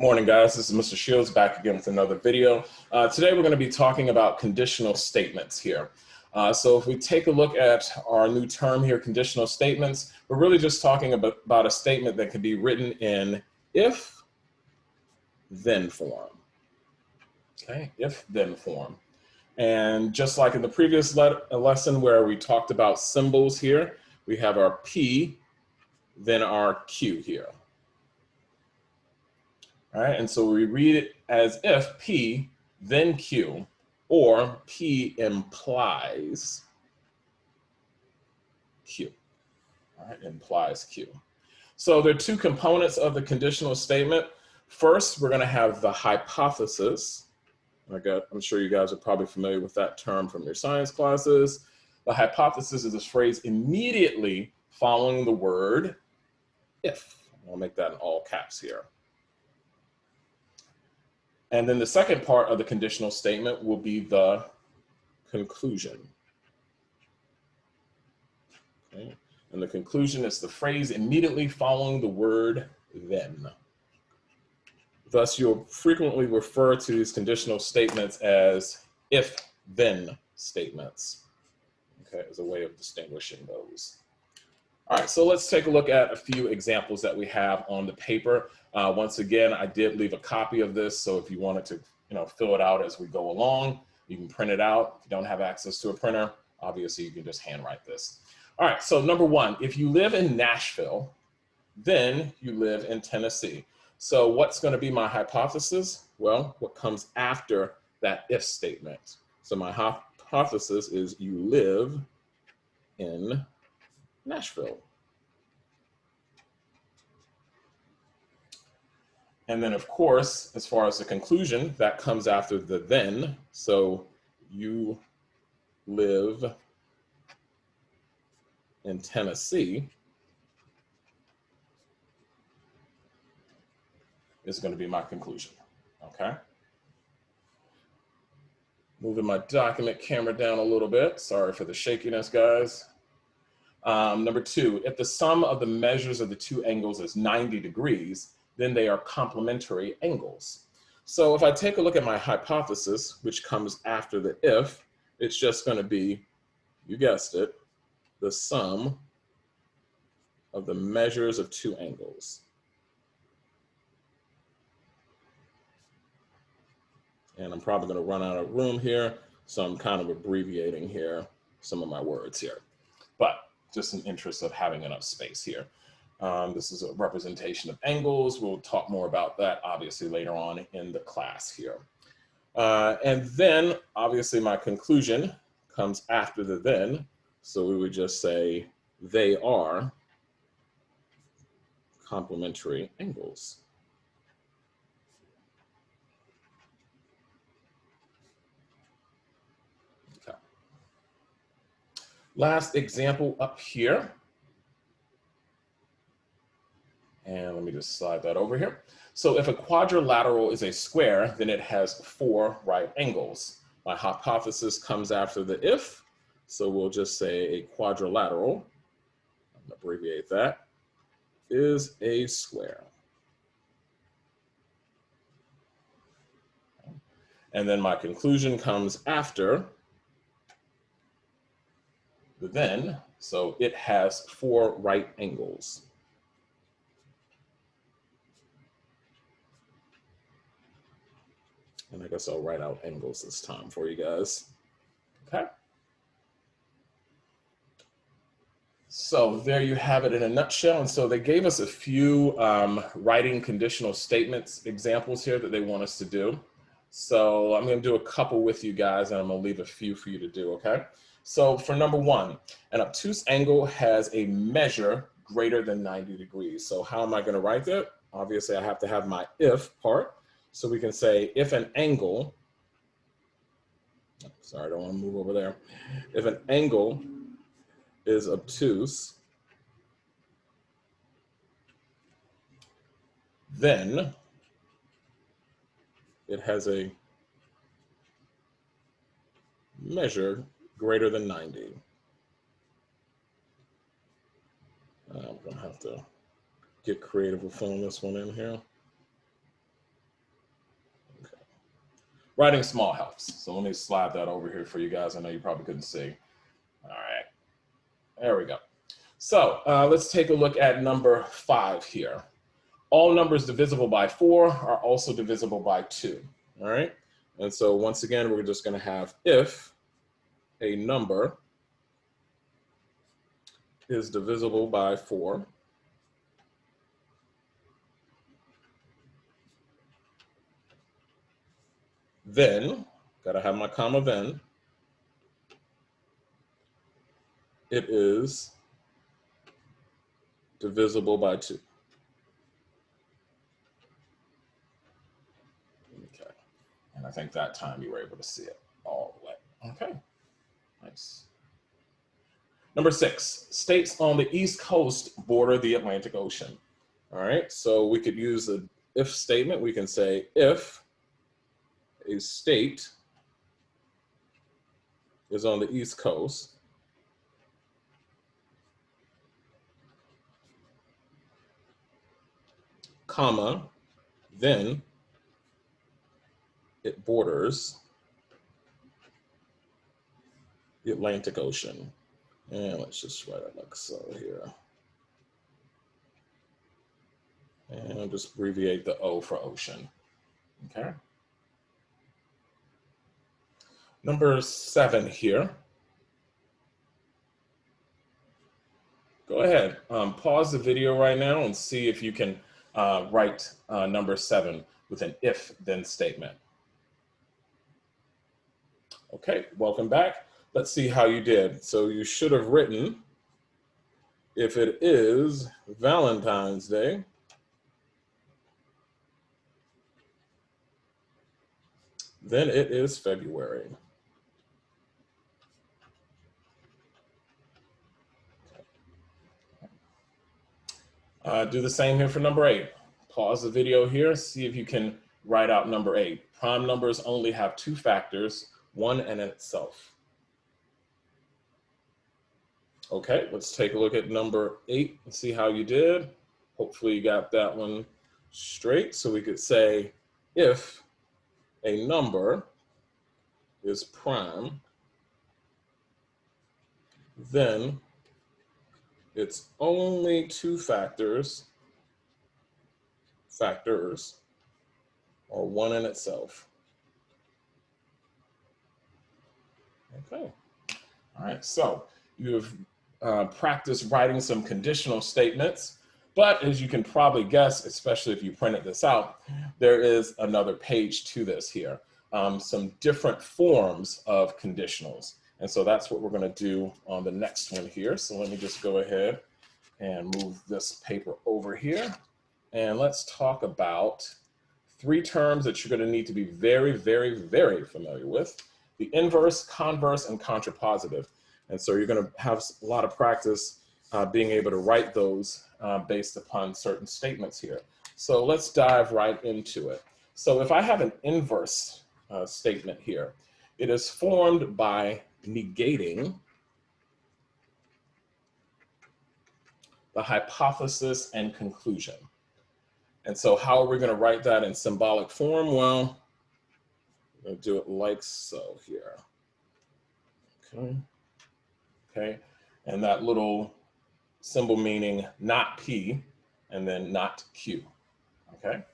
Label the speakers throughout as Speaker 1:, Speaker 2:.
Speaker 1: Morning, guys. This is Mr. Shields back again with another video. Today we're going to be talking about conditional statements here. So if we take a look at our new term here, conditional statements, we're really just talking about a statement that can be written in if-then form. Okay, if-then form. And just like in the previous lesson where we talked about symbols here, we have our P, then our Q here. All right, and so we read it as if P, then Q, or P implies Q. All right, implies Q. So there are two components of the conditional statement. First, we're going to have the hypothesis. I'm sure you guys are probably familiar with that term from your science classes. The hypothesis is this phrase immediately following the word if. I'll make that in all caps here. And then the second part of the conditional statement will be the conclusion. Okay. And the conclusion is the phrase immediately following the word then. Thus, you'll frequently refer to these conditional statements as if-then statements, okay, as a way of distinguishing those. All right, so let's take a look at a few examples that we have on the paper. Once again, I did leave a copy of this, so if you wanted to fill it out as we go along, you can print it out. If you don't have access to a printer, obviously you can just handwrite this. All right, so number one, if you live in Nashville, then you live in Tennessee. So what's going to be my hypothesis? Well, what comes after that if statement? So my hypothesis is you live in Nashville. And then, of course, as far as the conclusion, that comes after the then. So you live in Tennessee is going to be my conclusion, okay? Moving my document camera down a little bit. Sorry for the shakiness, guys. Number two, if the sum of the measures of the two angles is 90 degrees, then they are complementary angles. So if I take a look at my hypothesis, which comes after the if, it's just going to be, you guessed it, the sum of the measures of two angles. And I'm probably going to run out of room here, so I'm kind of abbreviating here some of my words here. But just in interest of having enough space here. This is a representation of angles. We'll talk more about that obviously later on in the class here. And then obviously my conclusion comes after the then. So we would just say they are complementary angles. Okay. Last example up here. And let me just slide that over here. So if a quadrilateral is a square, then it has 4 right angles. My hypothesis comes after the if, so we'll just say a quadrilateral, I'm gonna abbreviate that, is a square. And then my conclusion comes after the then, so it has 4 right angles. And I guess I'll write out angles this time for you guys. Okay. So there you have it in a nutshell. And so they gave us a few writing conditional statements examples here that they want us to do. So I'm going to do a couple with you guys, and I'm going to leave a few for you to do, okay? So for number one, an obtuse angle has a measure greater than 90 degrees. So how am I going to write that? Obviously, I have to have my if part. So we can say if an angle, sorry, I don't want to move over there. If an angle is obtuse, then it has a measure greater than 90. I'm going to have to get creative with filling this one in here. writing small helps. So let me slide that over here for you guys. I know you probably couldn't see. All right, there we go. So let's take a look at number 5 here. All numbers divisible by 4 are also divisible by 2, all right? And so once again, we're just gonna have if a number is divisible by 4, then, gotta have my comma then, it is divisible by 2. Okay, and I think that time you were able to see it all the way. Okay, nice. Number 6, states on the East Coast border the Atlantic Ocean. All right, so we could use an if statement. We can say if a state is on the East Coast, comma, then it borders the Atlantic Ocean. And let's just write it like so here. And I'll just abbreviate the O for ocean, okay? Number 7 here. Go ahead, pause the video right now and see if you can write number 7 with an if-then statement. Okay, welcome back. Let's see how you did. So you should have written, if it is Valentine's Day, then it is February. Do the same here for number 8. Pause the video here, see if you can write out number 8. Prime numbers only have 2 factors, one in itself. Okay, let's take a look at number 8 and see how you did. Hopefully you got that one straight. So we could say, if a number is prime, then it's only 2 factors, or one in itself. Okay, all right, so you've practiced writing some conditional statements, but as you can probably guess, especially if you printed this out, there is another page to this here, some different forms of conditionals. And so that's what we're gonna do on the next one here. So let me just go ahead and move this paper over here. And let's talk about 3 terms that you're gonna need to be very, very, very familiar with: the inverse, converse, and contrapositive. And so you're gonna have a lot of practice being able to write those based upon certain statements here. So let's dive right into it. So if I have an inverse statement here, it is formed by negating the hypothesis and conclusion. And so how are we going to write that in symbolic form? Well, I'm going to do it like so here. Okay. Okay. And that little symbol meaning not P and then not Q. Okay.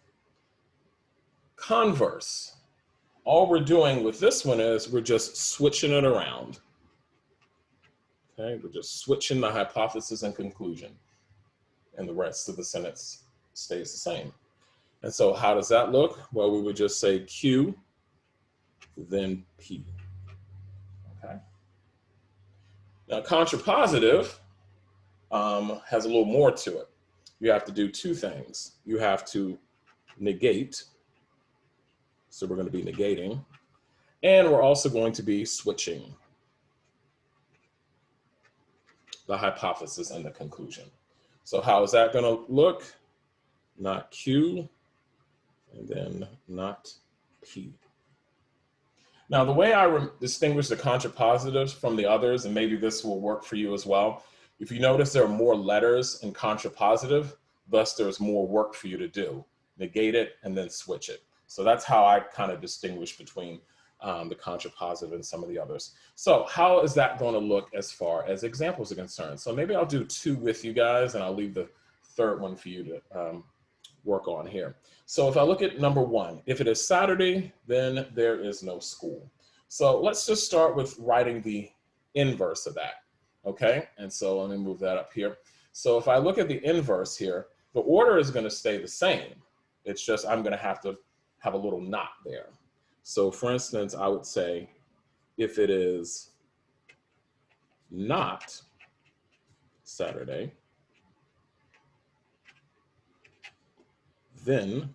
Speaker 1: Converse. All we're doing with this one is we're just switching it around. Okay, we're just switching the hypothesis and conclusion, and the rest of the sentence stays the same. And so how does that look? Well, we would just say Q, then P. Okay. Now, contrapositive has a little more to it. You have to do 2 things. You have to negate. So we're going to be negating, and we're also going to be switching the hypothesis and the conclusion. So how is that going to look? Not Q, and then not P. Now, the way I distinguish the contrapositives from the others, and maybe this will work for you as well, if you notice there are more letters in contrapositive, thus there's more work for you to do. Negate it and then switch it. So that's how I kind of distinguish between the contrapositive and some of the others. So how is that going to look as far as examples are concerned? So maybe I'll do 2 with you guys, and I'll leave the third one for you to work on here. So if I look at number 1, if it is Saturday, then there is no school. So let's just start with writing the inverse of that, okay? And so let me move that up here. So if I look at the inverse here, the order is going to stay the same. It's just I'm going to have a little knot there. So for instance, I would say if it is not Saturday, then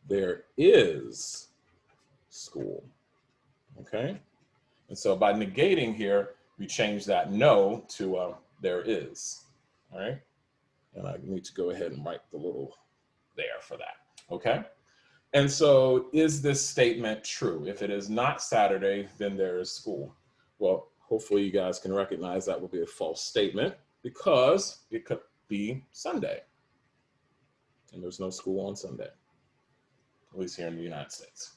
Speaker 1: there is school, okay? And so by negating here, we change that no to there is, all right? And I need to go ahead and write the little there for that, okay? And so is this statement true? If it is not Saturday, then there is school. Well, hopefully you guys can recognize that will be a false statement because it could be Sunday. And there's no school on Sunday, at least here in the United States.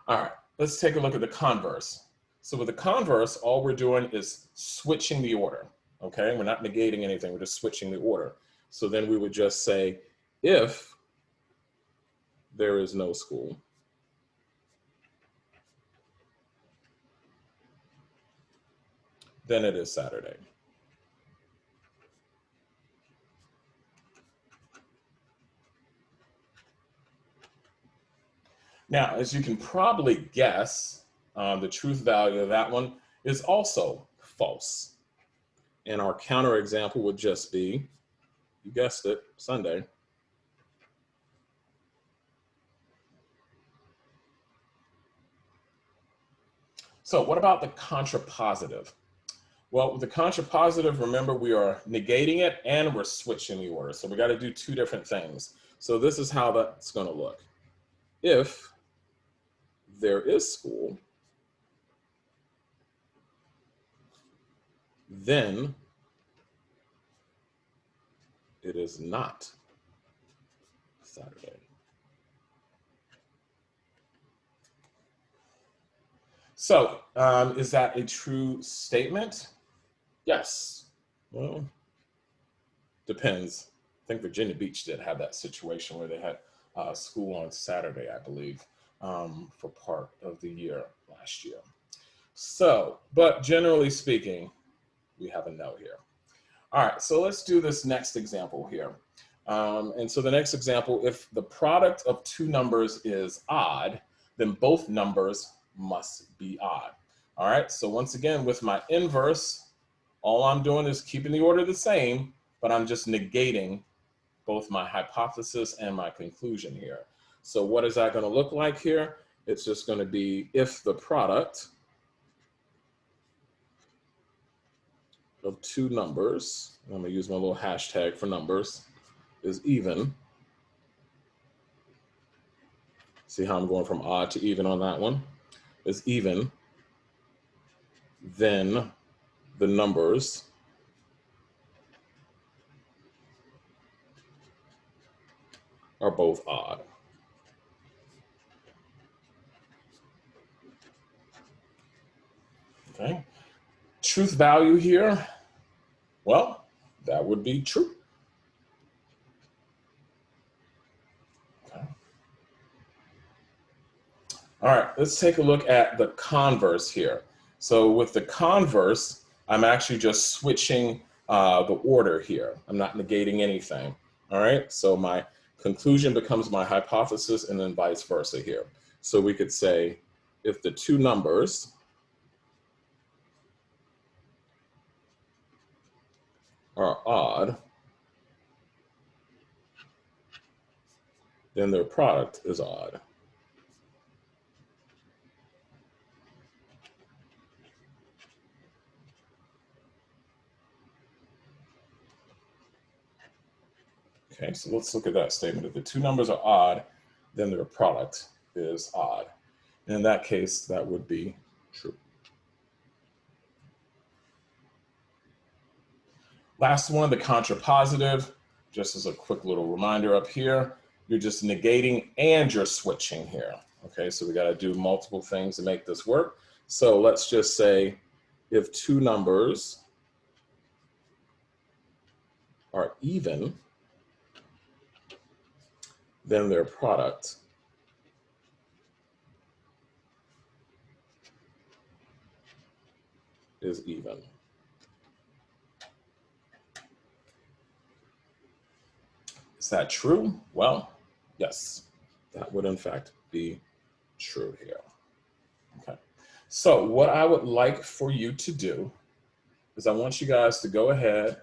Speaker 1: All right, let's take a look at the converse. So with the converse, all we're doing is switching the order, okay? We're not negating anything, we're just switching the order. So then we would just say, if there is no school, then it is Saturday. Now, as you can probably guess, the truth value of that one is also false. And our counterexample would just be, you guessed it, Sunday. So what about the contrapositive? Well, with the contrapositive, remember we are negating it and we're switching the order. So we got to do 2 different things. So this is how that's going to look. If there is school, then it is not Saturday. So is that a true statement? Yes. Well, depends. I think Virginia Beach did have that situation where they had school on Saturday, I believe, for part of the year last year. So, but generally speaking, we have a no here. All right, so let's do this next example here. And so the next example, if the product of 2 numbers is odd, then both numbers must be odd. All right, so once again, with my inverse, all I'm doing is keeping the order the same, but I'm just negating both my hypothesis and my conclusion here. So what is that going to look like here? It's just going to be if the product of 2 numbers, I'm going to use my little hashtag for numbers, is even. See how I'm going from odd to even on that one? Is even, then the numbers are both odd. Okay. Truth value here, well, that would be true. Okay. All right, let's take a look at the converse here. So with the converse, I'm actually just switching the order here. I'm not negating anything. All right, so my conclusion becomes my hypothesis and then vice versa here. So we could say if the 2 numbers are odd, then their product is odd. Okay, so let's look at that statement. If the 2 numbers are odd, then their product is odd. And in that case, that would be true. Last one, the contrapositive, just as a quick little reminder up here. you're just negating and you're switching here. Okay, so we got to do multiple things to make this work. So let's just say if two numbers are even, then their product is even. Is that true? Well, yes, that would in fact be true here. Okay, so what I would like for you to do is I want you guys to go ahead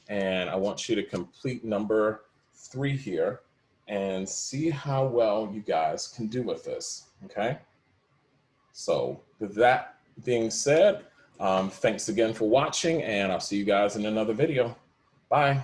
Speaker 1: and I want you to complete number 3 here and see how well you guys can do with this, okay? So with that being said, thanks again for watching, and I'll see you guys in another video. Bye.